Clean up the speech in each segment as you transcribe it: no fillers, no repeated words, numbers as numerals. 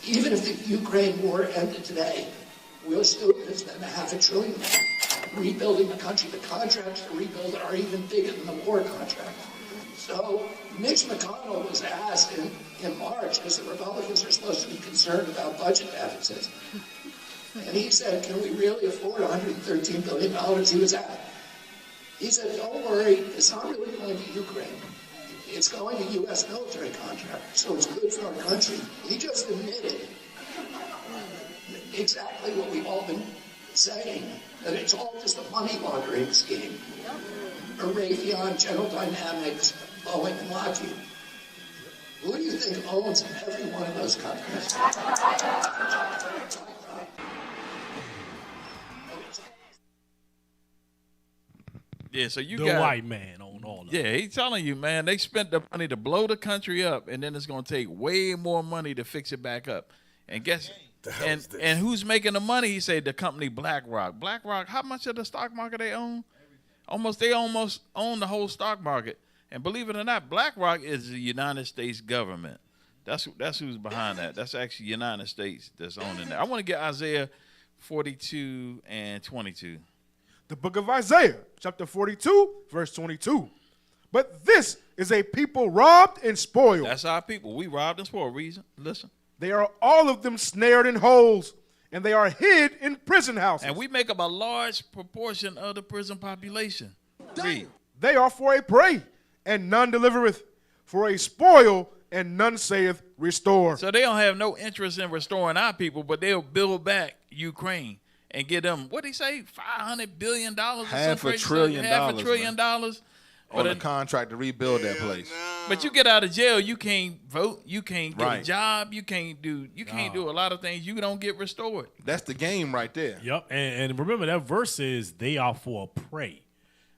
Even if the Ukraine war ended today, we'll still spend $500 billion rebuilding the country. The contracts to rebuild are even bigger than the war contract. So Mitch McConnell was asked in March, because the Republicans are supposed to be concerned about budget deficits. And he said, can we really afford $113 billion? He was asked. He said, don't worry, it's not really going to Ukraine. It's going to U.S. military contractors, so it's good for our country. He just admitted exactly what we've all been saying, that it's all just a money laundering scheme. Raytheon, General Dynamics, Boeing, and Lockheed. Who do you think owns every one of those companies? Yeah, so you the got white man on all of it. Yeah, he's telling you, man, they spent the money to blow the country up, and then it's going to take way more money to fix it back up. And guess and who's making the money? He said the company BlackRock. BlackRock, how much of the stock market they own? They almost own the whole stock market. And believe it or not, BlackRock is the United States government. That's who's behind that. That's actually United States that's owning that. I want to get Isaiah 42 and 22. The book of Isaiah, chapter 42, verse 22. But this is a people robbed and spoiled. That's our people. We robbed and spoiled. Reason. Listen. They are all of them snared in holes, and they are hid in prison houses. And we make up a large proportion of the prison population. Read. They are for a prey, and none delivereth, for a spoil, and none saith restore. So they don't have no interest in restoring our people, but they'll build back Ukraine and get them, what did he say, $500 billion? Half a trillion dollars. On the contract to rebuild that place. But you get out of jail, you can't vote, you can't get a job, you can't do a lot of things. You don't get restored. That's the game right there. Yep, and remember that verse is they are for a prey.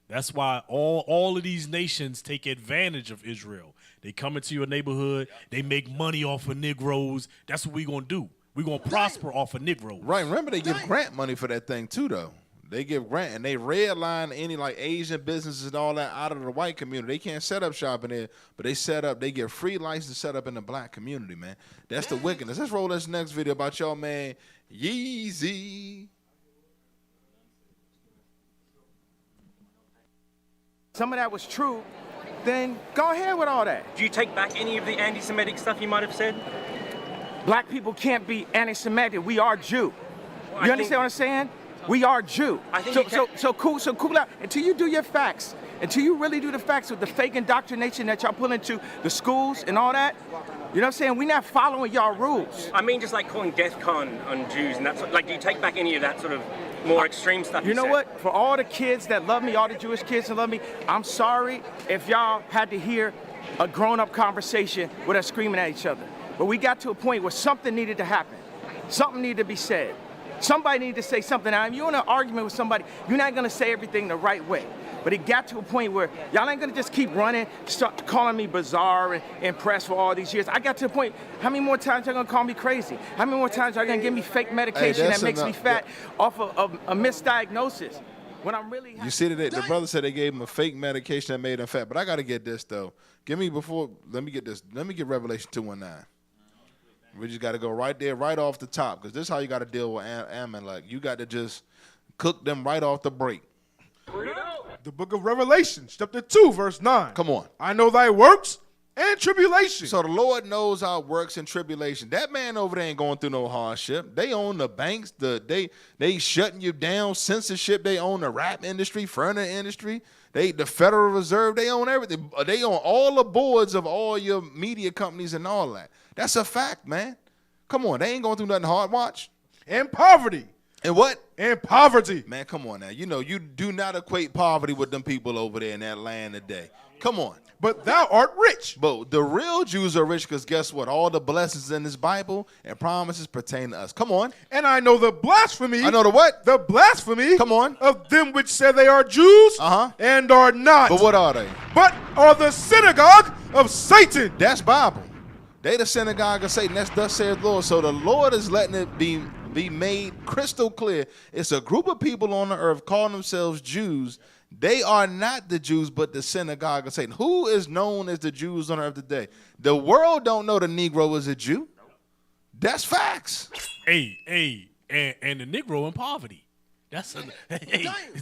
That's why all of these nations take advantage of Israel. They come into your neighborhood, they make money off of Negroes. That's what we're gonna do. We're gonna prosper off of Negroes. Right. Remember they give grant money for that thing too, though. They give grant, and they redline any like Asian businesses and all that out of the white community. They can't set up shop in there, but they get free license to set up in the black community, man. That's the wickedness. Let's roll this next video about y'all, man. Yeezy. Some of that was true, then go ahead with all that. Do you take back any of the anti-Semitic stuff you might have said? Black people can't be anti-Semitic. We are Jew. You understand what I'm saying? We are Jew. So cool out. Until you do your facts, until you really do the facts with the fake indoctrination that y'all pull into the schools and all that, you know what I'm saying? We're not following y'all rules. I mean, just like calling DEFCON on Jews and that sort of, like, do you take back any of that sort of more extreme stuff You know said? what? For all the kids that love me, all the Jewish kids that love me, I'm sorry if y'all had to hear a grown-up conversation with us screaming at each other. But we got to a point where something needed to happen. Something needed to be said. Somebody needed to say something. Now, if you're in an argument with somebody, you're not going to say everything the right way. But it got to a point where y'all ain't going to just keep running, start calling me bizarre and press for all these years. I got to a point, how many more times y'all going to call me crazy? How many more times y'all going to give me fake medication that makes me fat off of a misdiagnosis? When I'm really You see that the brother said they gave him a fake medication that made him fat. But I got to get this, though. Let me get this. Let me get Revelation 2:19. We just got to go right there, right off the top, because this is how you got to deal with Amalek. You got to just cook them right off the break. The book of Revelation, chapter 2, verse 9. Come on. I know thy works and tribulation. So the Lord knows our works and tribulation. That man over there ain't going through no hardship. They own the banks. They shutting you down. Censorship. They own the rap industry, furniture industry. The Federal Reserve. They own everything. They own all the boards of all your media companies and all that. That's a fact, man. Come on. They ain't going through nothing hard. Watch. And poverty. And what? And poverty. Man, come on now. You know, you do not equate poverty with them people over there in that land today. Come on. But thou art rich. But the real Jews are rich because guess what? All the blessings in this Bible and promises pertain to us. Come on. And I know the blasphemy. I know the what? The blasphemy. Come on. Of them which say they are Jews and are not. But what are they? But are the synagogue of Satan. That's Bible. They the synagogue of Satan. That's thus saith the Lord. So the Lord is letting it be made crystal clear. It's a group of people on the earth calling themselves Jews. They are not the Jews, but the synagogue of Satan. Who is known as the Jews on earth today? The world don't know the Negro is a Jew. That's facts. Hey, and the Negro in poverty.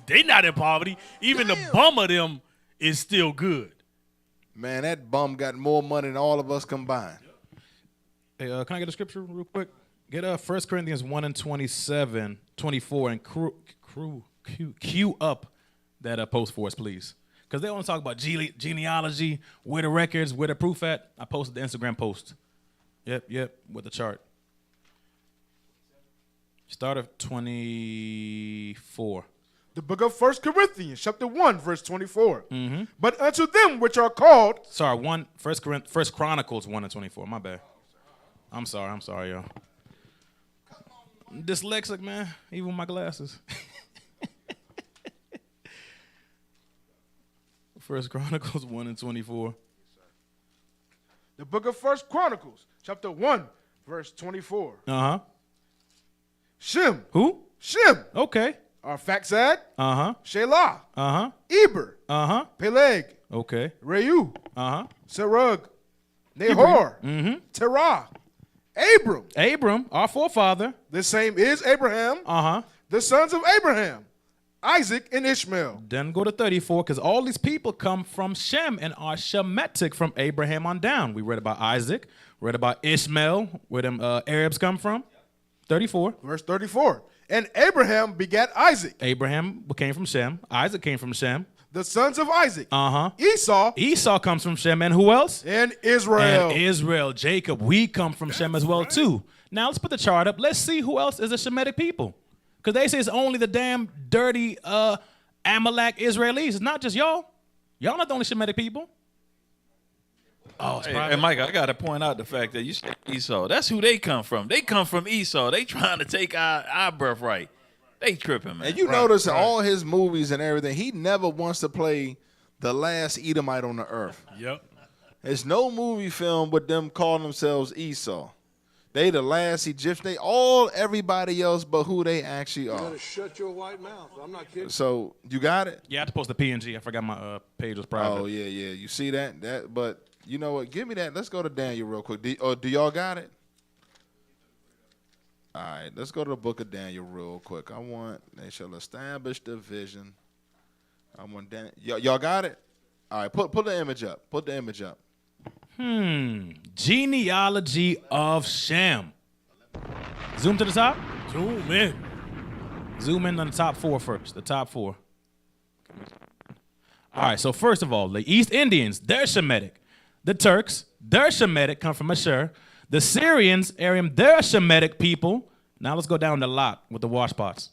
They not in poverty. Even the bum of them is still good. Man, that bum got more money than all of us combined. Hey, can I get a scripture real quick? Get 1 Corinthians 1 and 27, 24, and cue up that post for us, please. Because they want to talk about genealogy, where the records, where the proof at. I posted the Instagram post. Yep, with the chart. Start of 24. The book of 1 Corinthians, chapter 1, verse 24. Mm-hmm. But unto them which are called. Sorry, First Chronicles 1 and 24. My bad. I'm sorry, y'all. Dyslexic, man. Even with my glasses. First Chronicles 1 and 24. The book of 1 Chronicles, chapter 1, verse 24. Uh-huh. Shem. Who? Shem. Okay. Arphaxad. Uh-huh. Shelah. Uh-huh. Eber. Uh-huh. Peleg. Okay. Reu. Uh-huh. Serug. Nahor. Mm-hmm. Terah. Abram, our forefather. The same is Abraham. Uh-huh. The sons of Abraham. Isaac and Ishmael. Then go to 34, because all these people come from Shem and are Shemitic from Abraham on down. We read about Isaac, read about Ishmael, where them Arabs come from. 34. Verse 34. And Abraham begat Isaac. Abraham came from Shem. Isaac came from Shem. The sons of Isaac. Uh-huh. Esau. Esau comes from Shem. And who else? And Israel. And Israel, Jacob. We come from Shem as well, too. Now, let's put the chart up. Let's see who else is a Shemitic people. Because they say it's only the damn dirty Amalek Israelis. It's not just y'all. Y'all not the only Shemitic people. Oh, it's private. And Mike, I got to point out the fact that you said Esau. That's who they come from. They come from Esau. They trying to take our birthright. They tripping, man. And you notice in all his movies and everything, he never wants to play the last Edomite on the earth. Yep. There's no movie film with them calling themselves Esau. They the last Egyptian. They everybody else but who they actually are. You better shut your white mouth. I'm not kidding. So you got it? Yeah, I had to post the PNG. I forgot my page was private. Oh yeah. You see that? But you know what? Give me that. Let's go to Daniel real quick. Do y'all got it? All right, let's go to the book of Daniel real quick. They shall establish the vision. I want Daniel. Y'all got it? All right, put the image up. Put the image up. Genealogy of Shem. Zoom to the top. Zoom in. Zoom in on the top four first. The top four. All right, so first of all, the East Indians, they're Shemitic. The Turks, they're Shemitic, come from Ashur. The Syrians, Aram, they're Shemitic people. Now let's go down the Lot with the washpots.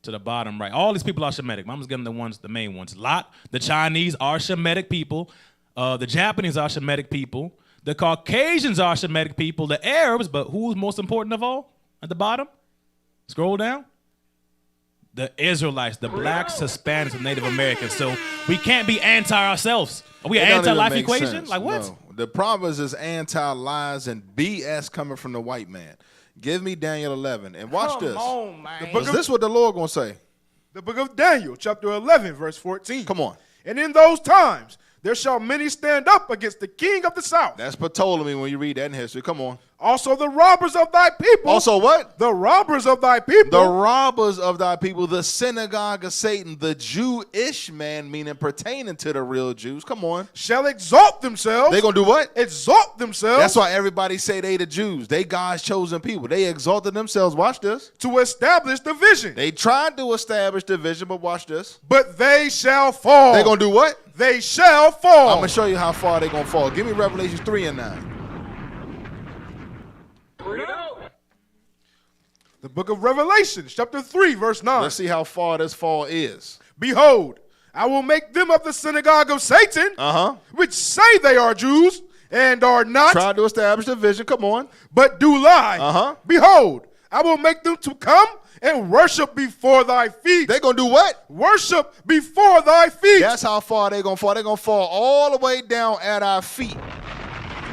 To the bottom right. All these people are Shemitic. I'm just getting the main ones. Lot, the Chinese are Shemitic people. The Japanese are Shemitic people. The Caucasians are Shemitic people. The Arabs, but who's most important of all? At the bottom? Scroll down. The Israelites, the blacks, Hispanics, and Native Americans. So we can't be anti ourselves. Are we an anti-life equation? Sense. Like what? No. The problem is anti-lies and BS coming from the white man. Give me Daniel 11 and watch this. Come on, man. Is this what the Lord gonna say? The book of Daniel, chapter 11, verse 14. Come on. And in those times, there shall many stand up against the king of the south. That's Ptolemy when you read that in history. Come on. Also the robbers of thy people. Also what? The robbers of thy people. The robbers of thy people, the synagogue of Satan, the Jewish man, meaning pertaining to the real Jews. Come on. Shall exalt themselves. They gonna do what? Exalt themselves. That's why everybody say they the Jews. They God's chosen people. They exalted themselves. Watch this. To establish the vision. They tried to establish the vision, but watch this. But they shall fall. They gonna do what? They shall fall. I'm gonna show you how far they gonna fall. Give me Revelations 3 and 9. The book of Revelation, chapter 3, verse 9. Let's see how far this fall is. Behold, I will make them of the synagogue of Satan, which say they are Jews and are not. Try to establish the vision. Come on. But do lie. Behold, I will make them to come and worship before thy feet. They gonna do what? Worship before thy feet. That's how far they gonna fall. They gonna fall all the way down at our feet.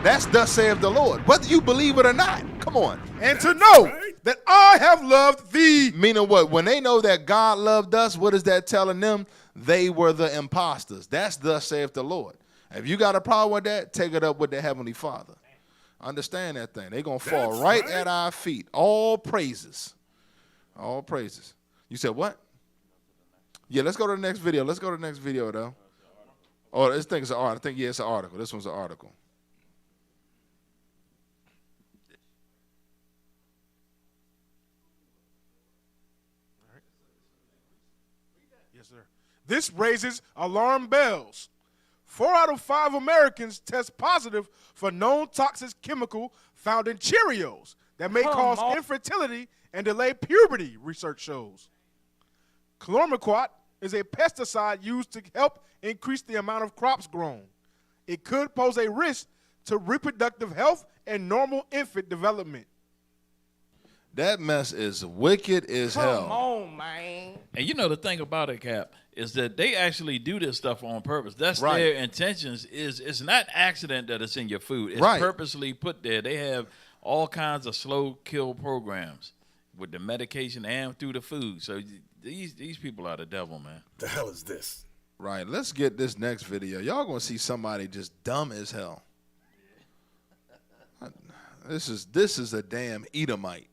That's thus saith the Lord, whether you believe it or not. Come on. And to know that I have loved thee. Meaning what? When they know that God loved us, what is that telling them? They were the imposters. That's thus saith the Lord. If you got a problem with that, take it up with the Heavenly Father. Understand that thing. They're going to fall right at our feet. All praises. All praises. You said what? Yeah, let's go to the next video. Let's go to the next video, though. Oh, this thing's an article. I think, yeah, it's an article. This one's an article. Yes, sir. This raises alarm bells. 4 out of 5 Americans test positive for known toxic chemical found in Cheerios that may cause infertility and delay puberty, research shows. Chlormequat is a pesticide used to help increase the amount of crops grown. It could pose a risk to reproductive health and normal infant development. That mess is wicked as hell. Come on, man. And you know the thing about it, Cap, is that they actually do this stuff on purpose. That's Right. their intentions. It's not accident that it's in your food. It's Right. purposely put there. They have all kinds of slow kill programs with the medication and through the food. So these people are the devil, man. The hell is this? Right, let's get this next video. Y'all gonna see somebody just dumb as hell. This is a damn Edomite.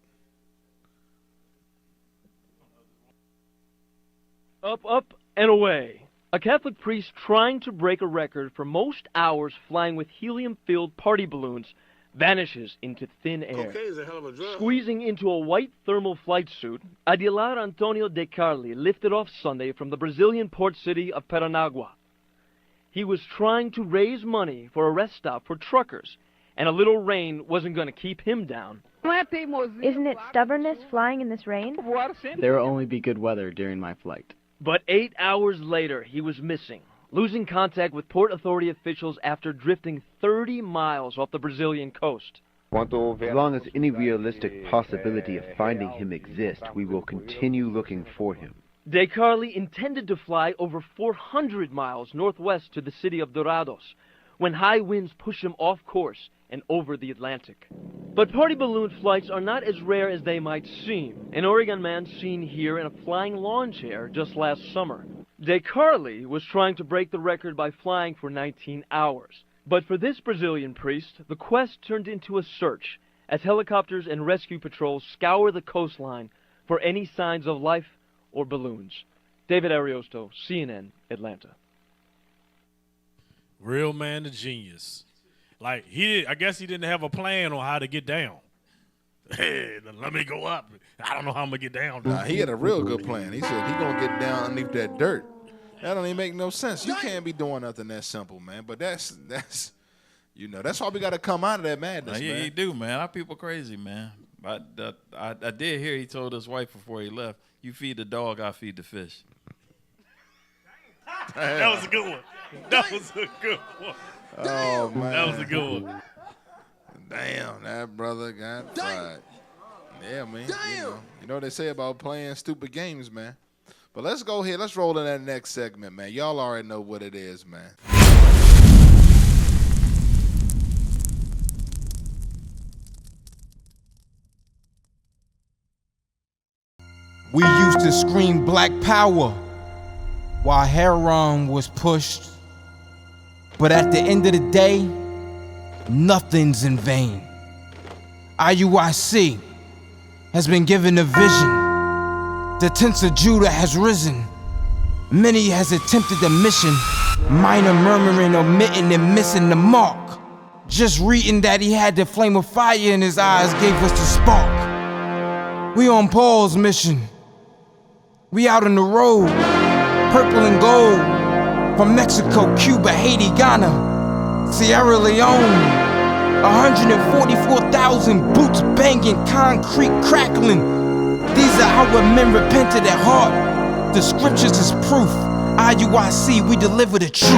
Up, and away. A Catholic priest trying to break a record for most hours flying with helium-filled party balloons vanishes into thin air. Cocaine is a hell of a drug. Squeezing into a white thermal flight suit, Adilar Antonio De Carli lifted off Sunday from the Brazilian port city of Paranagua. He was trying to raise money for a rest stop for truckers, and a little rain wasn't going to keep him down. Isn't it stubbornness flying in this rain? There will only be good weather during my flight. But 8 hours later, he was missing, losing contact with port authority officials after drifting 30 miles off the Brazilian coast. As long as any realistic possibility of finding him exists, we will continue looking for him. De Carli intended to fly over 400 miles northwest to the city of Dorados, when high winds push him off course and over the Atlantic. But party balloon flights are not as rare as they might seem. An Oregon man seen here in a flying lawn chair just last summer. De Carli was trying to break the record by flying for 19 hours. But for this Brazilian priest, the quest turned into a search as helicopters and rescue patrols scour the coastline for any signs of life or balloons. David Ariosto, CNN, Atlanta. Real man to genius. Like, I guess he didn't have a plan on how to get down. Hey, let me go up. I don't know how I'm going to get down. Nah, he had a real good plan. He said he going to get down underneath that dirt. That don't even make no sense. You can't be doing nothing that simple, man. But that's you know, that's why we got to come out of that madness, Yeah, man. he do, man. Our people crazy, man. I did hear he told his wife before he left, you feed the dog, I feed the fish. That was a good one. That was a good one. Oh, man. That was a good one. Damn, that brother got fired. Yeah, man. You know what they say about playing stupid games, man. But let's go ahead. Let's roll in that next segment, man. Y'all already know what it is, man. We used to scream black power while heroin was pushed. But at the end of the day, nothing's in vain. IUIC has been given a vision. The tents of Judah has risen. Many has attempted the mission. Minor murmuring, omitting, and missing the mark. Just reading that he had the flame of fire in his eyes gave us the spark. We on Paul's mission. We out on the road, purple and gold. From Mexico, Cuba, Haiti, Ghana, Sierra Leone. 144,000 boots banging, concrete crackling. These are our men repented at heart. The scriptures is proof. IUIC, we deliver the truth.